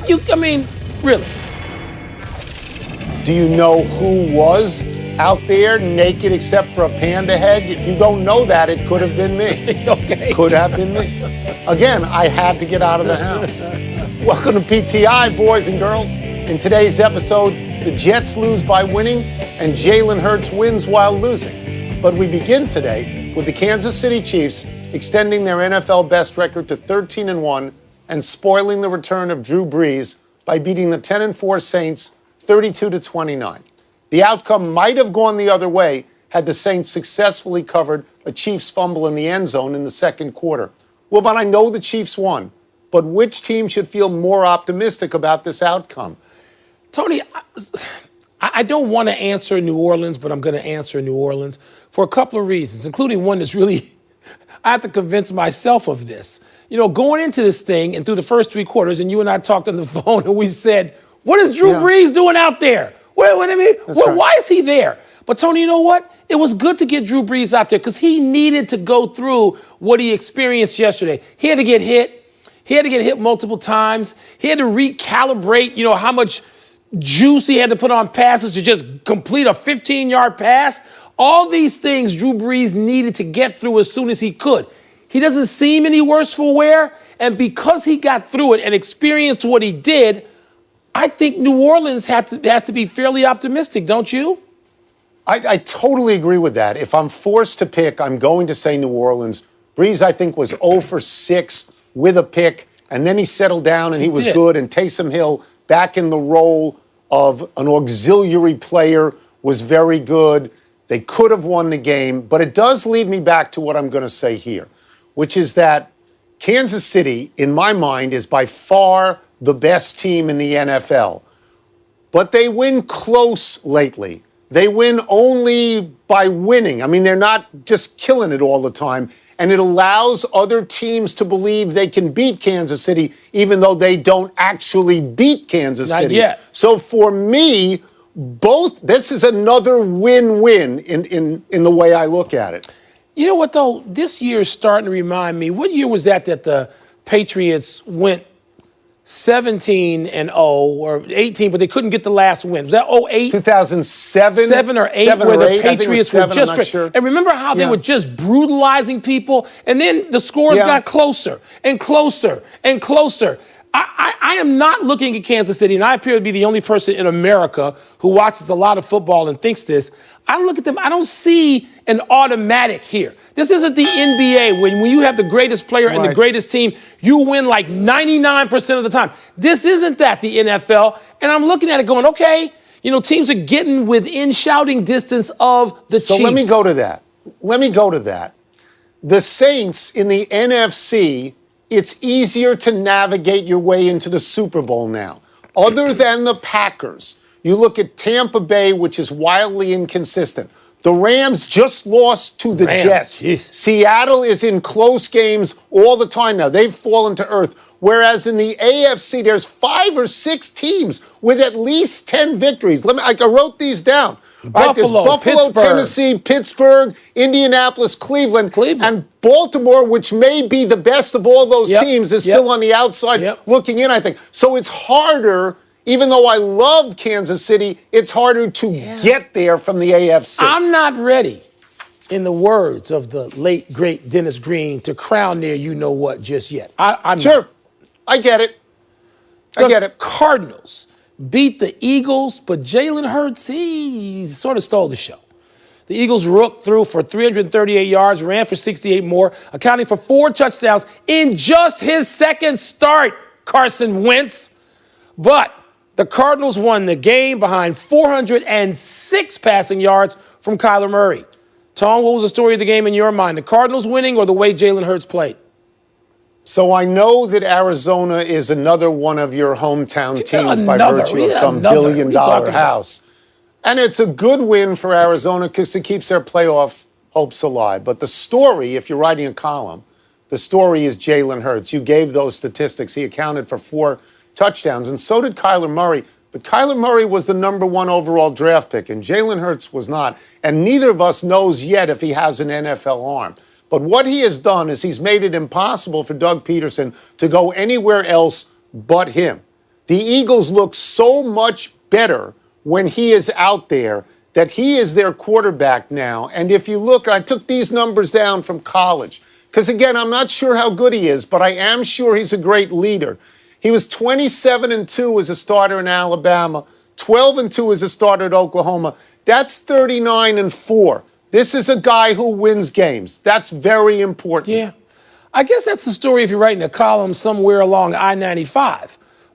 I mean, really. Do you know who was out there naked except for a panda head? If you don't know that, it could have been me. Okay. Could have been me. Again, I had to get out of the house. Welcome to PTI, boys and girls. In today's episode, the Jets lose by winning and Jalen Hurts wins while losing. But we begin today with the Kansas City Chiefs extending their NFL best record to 13-1 and spoiling the return of Drew Brees by beating the 10-4 Saints 32-29. The outcome might have gone the other way had the Saints successfully covered a Chiefs fumble in the end zone in the second quarter. Wilbon, I know the Chiefs won, but which team should feel more optimistic about this outcome? Tony, I don't want to answer New Orleans, but I'm going to answer New Orleans for a couple of reasons, including one that's really, I have to convince myself of this. You know, going into this thing and through the first three quarters, and you and I talked on the phone and we said, what is Drew Brees doing out there? Why is he there? But, Tony, you know what? It was good to get Drew Brees out there because he needed to go through what he experienced yesterday. He had to get hit. He had to get hit multiple times. He had to recalibrate, how much juice he had to put on passes to just complete a 15-yard pass. All these things Drew Brees needed to get through as soon as he could. He doesn't seem any worse for wear, and because he got through it and experienced what he did, I think New Orleans has to be fairly optimistic, don't you? I totally agree with that. If I'm forced to pick, I'm going to say New Orleans. Brees, I think, was 0 for 6 with a pick, and then he settled down and he was good, and Taysom Hill back in the role of an auxiliary player was very good. They could have won the game, but it does lead me back to what I'm going to say here, which is that Kansas City, in my mind, is by far the best team in the NFL. But they win close lately. They win only by winning. I mean, they're not just killing it all the time. And it allows other teams to believe they can beat Kansas City, even though they don't actually beat Kansas City. Not yet. So for me, this is another win-win in the way I look at it. You know what, though? This year is starting to remind me. What year was that the Patriots went 17-0 or 18, but they couldn't get the last win? Was that 08? 2007? 7 or 8, where the Patriots were just great. Sure. And remember how they were just brutalizing people? And then the scores got closer and closer and closer. I am not looking at Kansas City, and I appear to be the only person in America who watches a lot of football and thinks this. I look at them, I don't see an automatic here. This isn't the NBA when you have the greatest player and the greatest team, you win like 99% of the time. This isn't that, the NFL. And I'm looking at it going, okay, teams are getting within shouting distance of the Chiefs. So let me go to that. The Saints in the NFC, it's easier to navigate your way into the Super Bowl now. Other than the Packers, you look at Tampa Bay, which is wildly inconsistent. The Rams just lost to the Jets. Geez. Seattle is in close games all the time now. They've fallen to earth. Whereas in the AFC, there's 5 or 6 teams with at least 10 victories. I wrote these down. Buffalo, Pittsburgh. Tennessee, Pittsburgh, Indianapolis, Cleveland, and Baltimore, which may be the best of all those teams, is still on the outside looking in, I think. So it's harder. Even though I love Kansas City, it's harder to get there from the AFC. I'm not ready, in the words of the late, great Dennis Green, to crown their you-know-what just yet. I'm not. I get it. The Cardinals beat the Eagles, but Jalen Hurts, he sort of stole the show. The Eagles threw for 338 yards, ran for 68 more, accounting for 4 touchdowns in just his second start, Carson Wentz. But the Cardinals won the game behind 406 passing yards from Kyler Murray. Tom, what was the story of the game in your mind? The Cardinals winning or the way Jalen Hurts played? So I know that Arizona is another one of your hometown teams by virtue of some billion-dollar house. And it's a good win for Arizona because it keeps their playoff hopes alive. But the story, if you're writing a column, the story is Jalen Hurts. You gave those statistics. He accounted for 4 touchdowns, and so did Kyler Murray. But Kyler Murray was the number 1 overall draft pick, and Jalen Hurts was not. And neither of us knows yet if he has an NFL arm. But what he has done is he's made it impossible for Doug Peterson to go anywhere else but him. The Eagles look so much better when he is out there that he is their quarterback now. And if you look, I took these numbers down from college. Because, again, I'm not sure how good he is, but I am sure he's a great leader. He was 27-2 as a starter in Alabama, 12-2 as a starter at Oklahoma. That's 39-4. This is a guy who wins games. That's very important. Yeah. I guess that's the story if you're writing a column somewhere along I-95.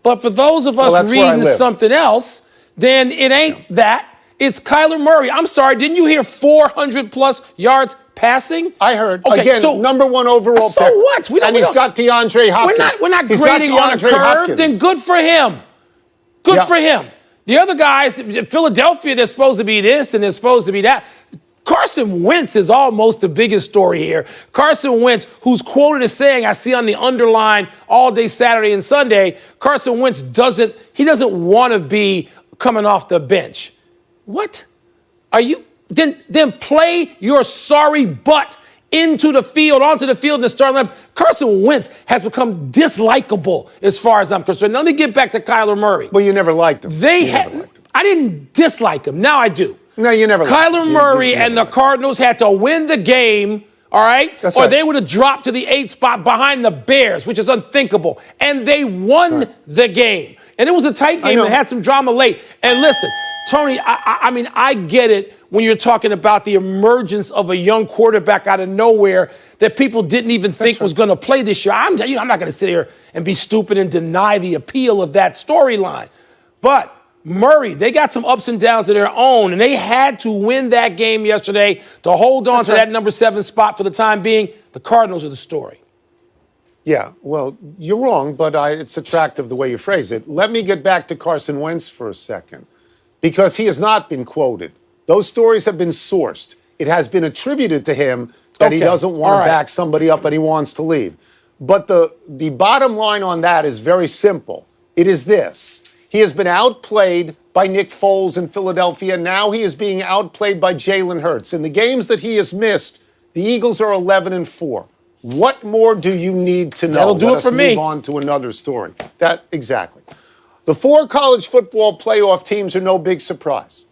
But for those of us reading something else, then it ain't that. It's Kyler Murray. I'm sorry, didn't you hear 400-plus yards passing? I heard. Okay, again, so, number one overall so pick. What? And he's got DeAndre Hopkins. We're not grading on a curve, Hopkins. Then good for him. Good for him. The other guys, Philadelphia, they're supposed to be this and they're supposed to be that. Carson Wentz is almost the biggest story here. Carson Wentz, who's quoted as saying, I see on the underline all day Saturday and Sunday, Carson Wentz doesn't want to be coming off the bench. What? Are you? Then play your sorry butt onto the field in the starting lineup. Carson Wentz has become dislikable as far as I'm concerned. Now, let me get back to Kyler Murray. Well, you never liked him. I didn't dislike him. Now I do. No, you never liked him. Kyler Murray and the Cardinals had to win the game, all right? That's or right. they would have dropped to the 8th spot behind the Bears, which is unthinkable. And they won the game. And it was a tight game that had some drama late. And listen, Tony, I mean, I get it when you're talking about the emergence of a young quarterback out of nowhere that people didn't even think was going to play this year. I'm not going to sit here and be stupid and deny the appeal of that storyline. But Murray, they got some ups and downs of their own, and they had to win that game yesterday to hold on to that number 7 spot for the time being. The Cardinals are the story. Yeah, well, you're wrong, but it's attractive the way you phrase it. Let me get back to Carson Wentz for a second, because he has not been quoted. Those stories have been sourced. It has been attributed to him that he doesn't want to back somebody up and he wants to leave. But the bottom line on that is very simple. It is this. He has been outplayed by Nick Foles in Philadelphia. Now he is being outplayed by Jalen Hurts. In the games that he has missed, the Eagles are 11-4. What more do you need to know? That'll do it for me. Let us move on to another story. Exactly. The 4 college football playoff teams are no big surprise.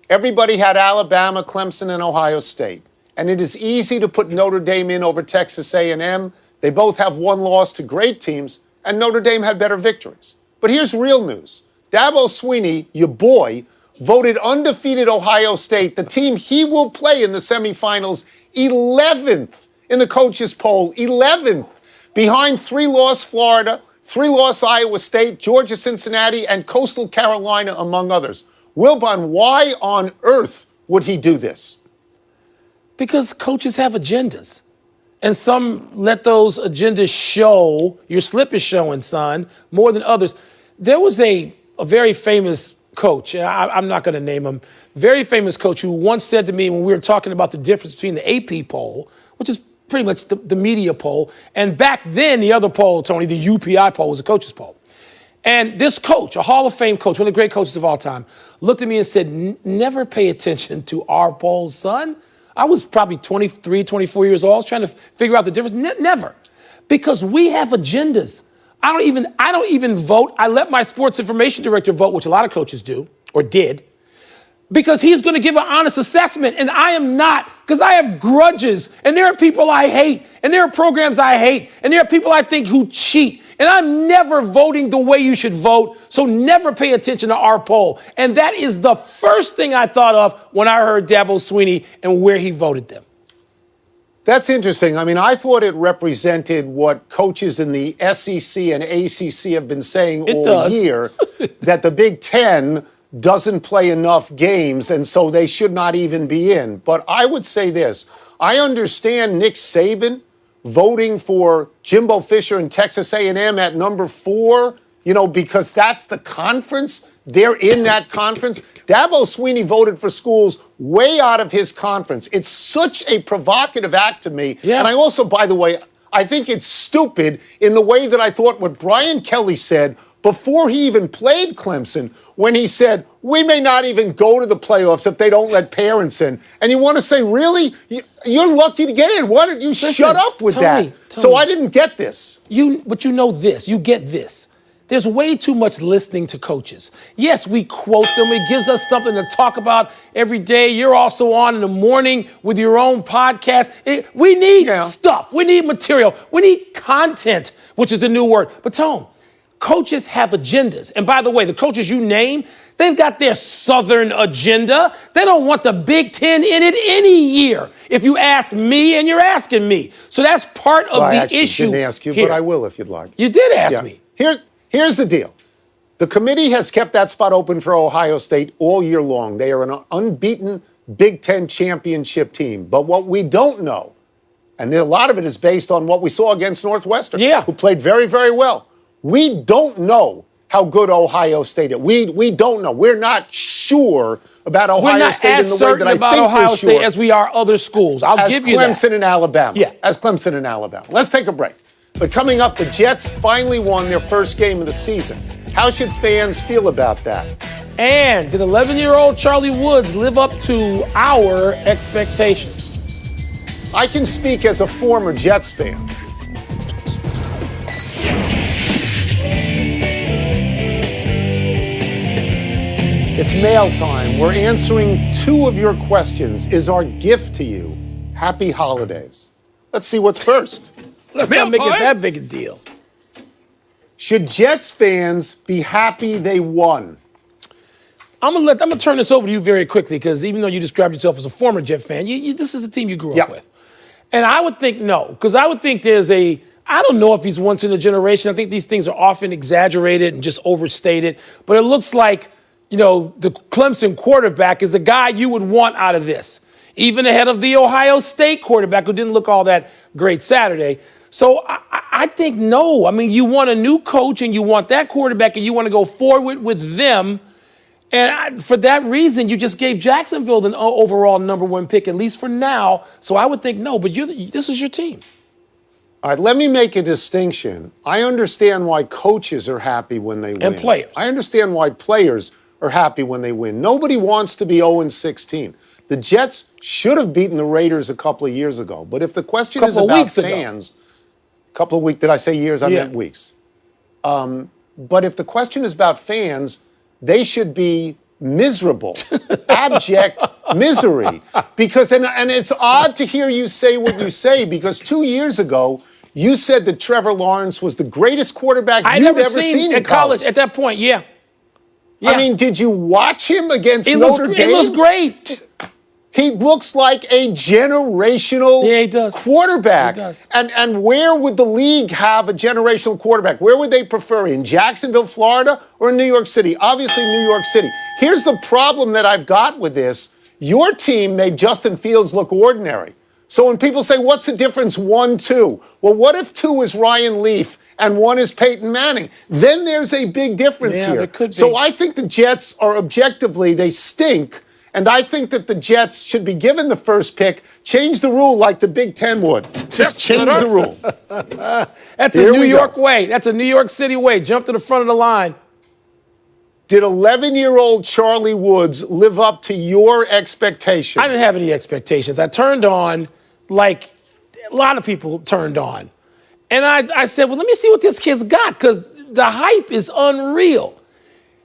Everybody had Alabama, Clemson, and Ohio State. And it is easy to put Notre Dame in over Texas A&M. They both have one loss to great teams, and Notre Dame had better victories. But here's real news. Dabo Swinney, your boy, voted undefeated Ohio State, the team he will play in the semifinals, 11th in the coaches' poll, 11th, behind 3-loss Florida, 3-loss Iowa State, Georgia, Cincinnati, and Coastal Carolina, among others. Wilbon, why on earth would he do this? Because coaches have agendas. And some let those agendas show, your slip is showing, son, more than others. There was a very famous coach, I'm not going to name him, very famous coach who once said to me when we were talking about the difference between the AP poll, which is pretty much the media poll, and back then the other poll, Tony, the UPI poll, was a coach's poll. And this coach, a Hall of Fame coach, one of the great coaches of all time, looked at me and said, never pay attention to our polls, son. I was probably 23, 24 years old. I was trying to figure out the difference. Never. Because we have agendas. I don't even vote. I let my sports information director vote, which a lot of coaches do, or did, because he's going to give an honest assessment, and I am not, because I have grudges, and there are people I hate, and there are programs I hate, and there are people I think who cheat, and I'm never voting the way you should vote, so never pay attention to our poll. And that is the first thing I thought of when I heard Dabo Swinney and where he voted them. That's interesting. I mean, I thought it represented what coaches in the SEC and ACC have been saying all year, that the Big Ten doesn't play enough games, and so they should not even be in. But I would say this. I understand Nick Saban voting for Jimbo Fisher and Texas A&M at number 4, because that's the conference. They're in that conference. Dabo Swinney voted for schools way out of his conference. It's such a provocative act to me. Yeah. And I also, by the way, I think it's stupid in the way that I thought what Brian Kelly said before he even played Clemson, when he said, we may not even go to the playoffs if they don't let parents in. And you want to say, really? You're lucky to get in. Why don't you shut up with that? So I didn't get this. But you know this. You get this. there's way too much listening to coaches. Yes, we quote them. It gives us something to talk about every day. You're also on in the morning with your own podcast. We need stuff. We need material. We need content, which is the new word. But Tone, coaches have agendas. And by the way, the coaches you name, they've got their Southern agenda. They don't want the Big Ten in it any year, if you ask me and you're asking me. So that's part of the issue. I didn't ask you, here. but I will if you'd like. You did ask me. Here's the deal. The committee has kept that spot open for Ohio State all year long. They are an unbeaten Big Ten championship team. But what we don't know, and a lot of it is based on what we saw against Northwestern, who played very, very well. We don't know how good Ohio State is. We don't know. We're not sure about Ohio State in the way that I think we're sure. We're not as certain about Ohio State as we are other schools. I'll give you that. As Clemson and Alabama. Yeah. As Clemson and Alabama. Let's take a break. But coming up, the Jets finally won their first game of the season. How should fans feel about that? And did 11-year-old Charlie Woods live up to our expectations? I can speak as a former Jets fan. It's mail time. We're answering 2 of your questions. Is our gift to you happy holidays? Let's see what's first. Let's not make it that big a deal. Should Jets fans be happy they won? I'm gonna turn this over to you very quickly because even though you described yourself as a former Jet fan, this is the team you grew up with. And I would think no, because I would think I don't know if he's once in a generation. I think these things are often exaggerated and just overstated. But it looks like, the Clemson quarterback is the guy you would want out of this, even ahead of the Ohio State quarterback who didn't look all that great Saturday. So I think no. I mean, you want a new coach and you want that quarterback and you want to go forward with them. And for that reason, you just gave Jacksonville an overall number 1 pick, at least for now. So I would think no, but this is your team. All right, let me make a distinction. I understand why coaches are happy when they win. And players. I understand why players are happy when they win. Nobody wants to be 0-16. The Jets should have beaten the Raiders a couple of years ago. But if the question is about fans, a couple of weeks, did I say years? I meant weeks. But if the question is about fans, they should be miserable, abject misery. Because, and it's odd to hear you say what you say, because 2 years ago, you said that Trevor Lawrence was the greatest quarterback you'd ever seen in college. At that point, yeah. I mean, did you watch him against Notre Dame? He looks great. He looks like a generational quarterback. He does. And where would the league have a generational quarterback? Where would they prefer? In Jacksonville, Florida, or in New York City? Obviously, New York City. Here's the problem that I've got with this. Your team made Justin Fields look ordinary. So when people say, what's the difference, 1-2? Well, what if 2 is Ryan Leaf and 1 is Peyton Manning? Then there's a big difference here. There could be. So I think the Jets are objectively, they stink. And I think that the Jets should be given the first pick. Change the rule like the Big Ten would. Just change the rule. That's a New York way. That's a New York City way. Jump to the front of the line. Did 11-year-old Charlie Woods live up to your expectations? I didn't have any expectations. I turned on like a lot of people turned on. And I said, well, let me see what this kid's got, because the hype is unreal.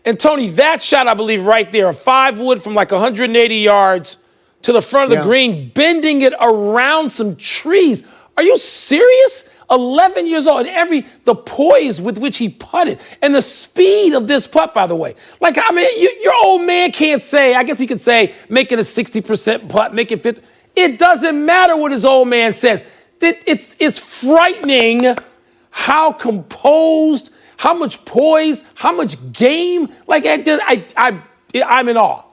And, Tony, that shot, I believe, right there, a 5-wood from like 180 yards to the front of the green, bending it around some trees. Are you serious? 11 years old. And the poise with which he putted and the speed of this putt, by the way. Like, I mean, your old man can't say, I guess he could say, make it a 60% putt, make it 50. It doesn't matter what his old man says. It's frightening how composed, how much poise, how much game. Like, I'm in awe.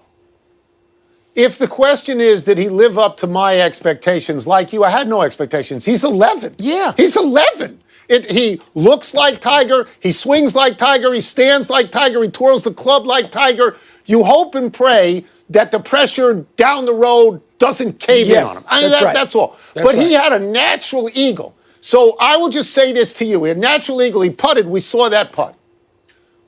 If the question is, did he live up to my expectations? Like you, I had no expectations. He's 11. Yeah. He's 11. He looks like Tiger. He swings like Tiger. He stands like Tiger. He twirls the club like Tiger. You hope and pray that the pressure down the road doesn't cave in on him. I mean, that's all. But he had a natural eagle. So I will just say this to you. He had a natural eagle. He putted. We saw that putt.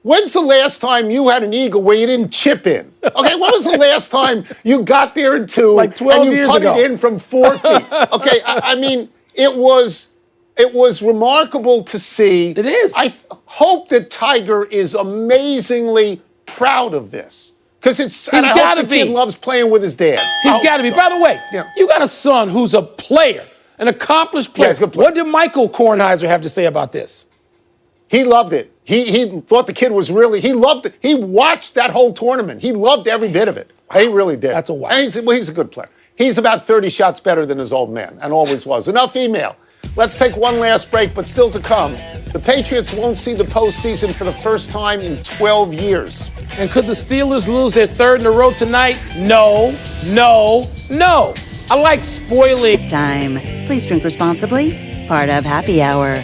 When's the last time you had an eagle where you didn't chip in? Okay, when was the last time you got there in 2 like 12 and you years putted ago. in from 4 feet? Okay, I mean, it was It was remarkable to see. It is. I hope that Tiger is amazingly proud of this. Because and I hope the kid loves playing with his dad. He's got to be. By the way, you got a son who's a player, an accomplished player. Yeah, what did Michael Kornheiser have to say about this? He loved it. He thought the kid was really, he loved it. He watched that whole tournament. He loved every bit of it. He really did. That's a wow. He's a good player. He's about 30 shots better than his old man, and always was. Enough email. Let's take one last break, but still to come. The Patriots won't see the postseason for the first time in 12 years. And could the Steelers lose their third in a row tonight? No, no, no. I like spoiling. This time. Please drink responsibly. Part of Happy Hour.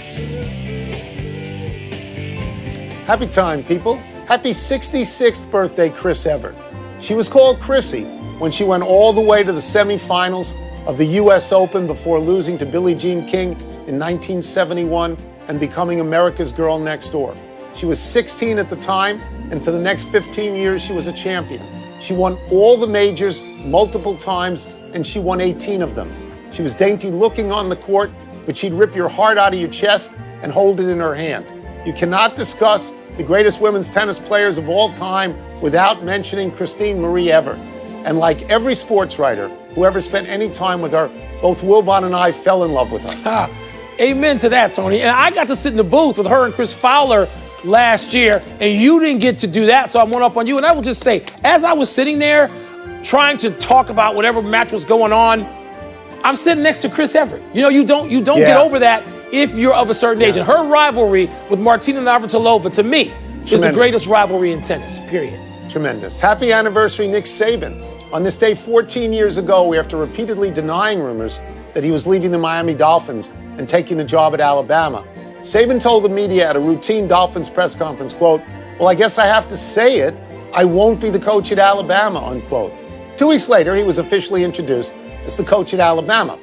Happy time, people. Happy 66th birthday, Chris Evert. She was called Chrissy when she went all the way to the semifinals of the U.S. Open before losing to Billie Jean King in 1971 and becoming America's Girl Next Door. She was 16 at the time, and for the next 15 years, she was a champion. She won all the majors multiple times, and she won 18 of them. She was dainty looking on the court, but she'd rip your heart out of your chest and hold it in her hand. You cannot discuss the greatest women's tennis players of all time without mentioning Christine Marie Evert. And like every sports writer who ever spent any time with her, both Wilbon and I fell in love with her. Amen to that, Tony. And I got to sit in the booth with her and Chris Fowler last year, and you didn't get to do that, so I'm one up on you. And I will just say, as I was sitting there trying to talk about whatever match was going on, I'm sitting next to Chris Evert. You know, you don't get over that if you're of a certain age. And her rivalry with Martina Navratilova, to me, is the greatest rivalry in tennis, period. Tremendous. Happy anniversary, Nick Saban. On this day 14 years ago, after repeatedly denying rumors that he was leaving the Miami Dolphins and taking the job at Alabama, Saban told the media at a routine Dolphins press conference, quote, "Well, I guess I have to say it. I won't be the coach at Alabama," unquote. 2 weeks later, he was officially introduced as the coach at Alabama,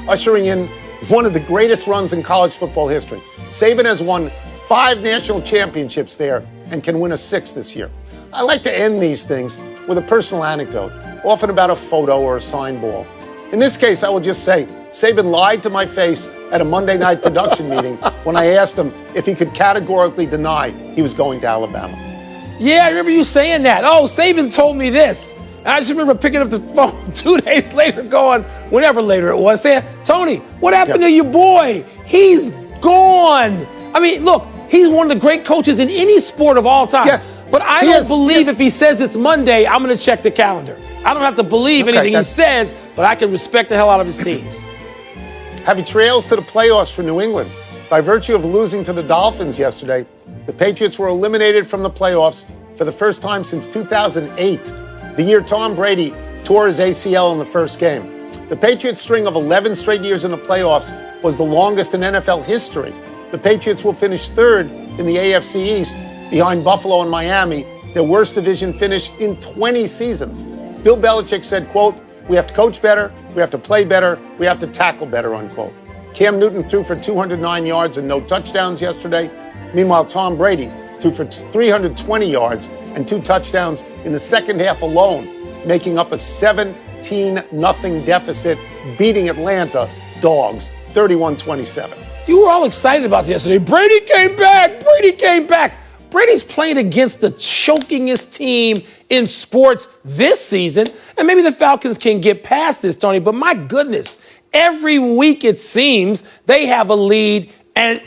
ushering in one of the greatest runs in college football history. Saban has won 5 national championships there and can win a 6th this year. I like to end these things with a personal anecdote, often about a photo or a signed ball. In this case, I will just say, Saban lied to my face at a Monday night production meeting when I asked him if he could categorically deny he was going to Alabama. Yeah, I remember you saying that. Oh, Saban told me this. And I just remember picking up the phone 2 days later going, whenever later it was, saying, Tony, what happened to your boy? He's gone. I mean, look, he's one of the great coaches in any sport of all time. Yes. But I don't believe if he says it's Monday, I'm going to check the calendar. I don't have to believe anything he says, but I can respect the hell out of his teams. Happy trails to the playoffs for New England. By virtue of losing to the Dolphins yesterday, the Patriots were eliminated from the playoffs for the first time since 2008, the year Tom Brady tore his ACL in the first game. The Patriots' string of 11 straight years in the playoffs was the longest in NFL history. The Patriots will finish third in the AFC East behind Buffalo and Miami, their worst division finish in 20 seasons. Bill Belichick said, quote, "We have to coach better, we have to play better, we have to tackle better," unquote. Cam Newton threw for 209 yards and no touchdowns yesterday. Meanwhile, Tom Brady threw for 320 yards and 2 touchdowns in the second half alone, making up a 17-0 deficit, beating Atlanta Dogs 31-27. You were all excited about this yesterday. Brady came back. Brady came back. Brady's playing against the chokingest team in sports this season. And maybe the Falcons can get past this, Tony. But my goodness, every week it seems they have a lead and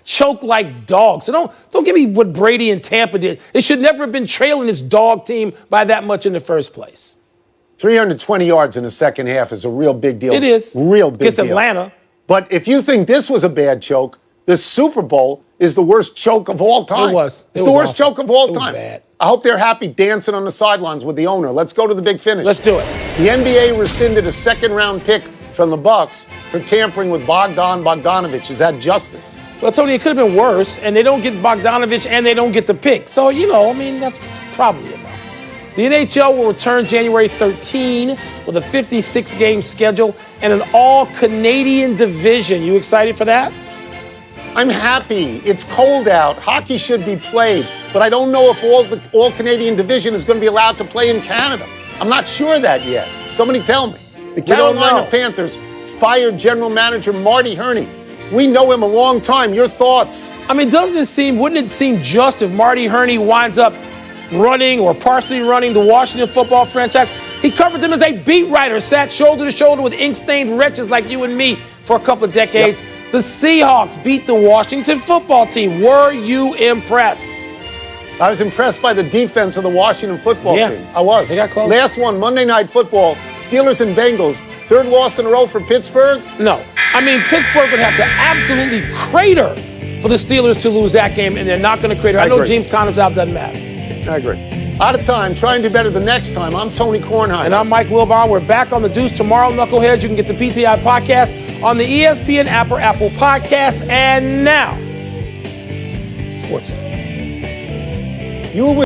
choke like dogs. So don't give me what Brady and Tampa did. It should never have been trailing this dog team by that much in the first place. 320 yards in the second half is a real big deal. It is. Real big deal. It's Atlanta. But if you think this was a bad choke, the Super Bowl is the worst choke of all time. It was. It's the worst choke of all time. Bad. I hope they're happy dancing on the sidelines with the owner. Let's go to the big finish. Let's do it. The NBA rescinded a second-round pick from the Bucks for tampering with Bogdanovich. Is that justice? Well, Tony, it could have been worse, and they don't get Bogdanovich and they don't get the pick. So, that's probably enough. The NHL will return January 13 with a 56-game schedule and an all-Canadian division. You excited for that? I'm happy. It's cold out. Hockey should be played, but I don't know if the all-Canadian division is going to be allowed to play in Canada. I'm not sure of that yet. Somebody tell me. The Carolina Panthers fired general manager Marty Herney We know him a long time. Your thoughts? I mean, wouldn't it seem just if Marty Herney winds up running or partially running the Washington football franchise? He covered them as a beat writer, sat shoulder to shoulder with ink-stained wretches like you and me for a couple of decades. Yep. The Seahawks beat the Washington football team. Were you impressed? I was impressed by the defense of the Washington football team. I was. They got close. Last one, Monday Night Football, Steelers and Bengals. Third loss in a row for Pittsburgh? No. I mean, Pittsburgh would have to absolutely crater for the Steelers to lose that game, and they're not going to crater. I know James Conner's out, doesn't matter. I agree. Out of time. Try and do better the next time. I'm Tony Kornheiser. And I'm Mike Wilbon. We're back on the Deuce tomorrow, Knuckleheads. You can get the PTI podcast on the ESPN app or Apple Podcasts. And now, sports. You were with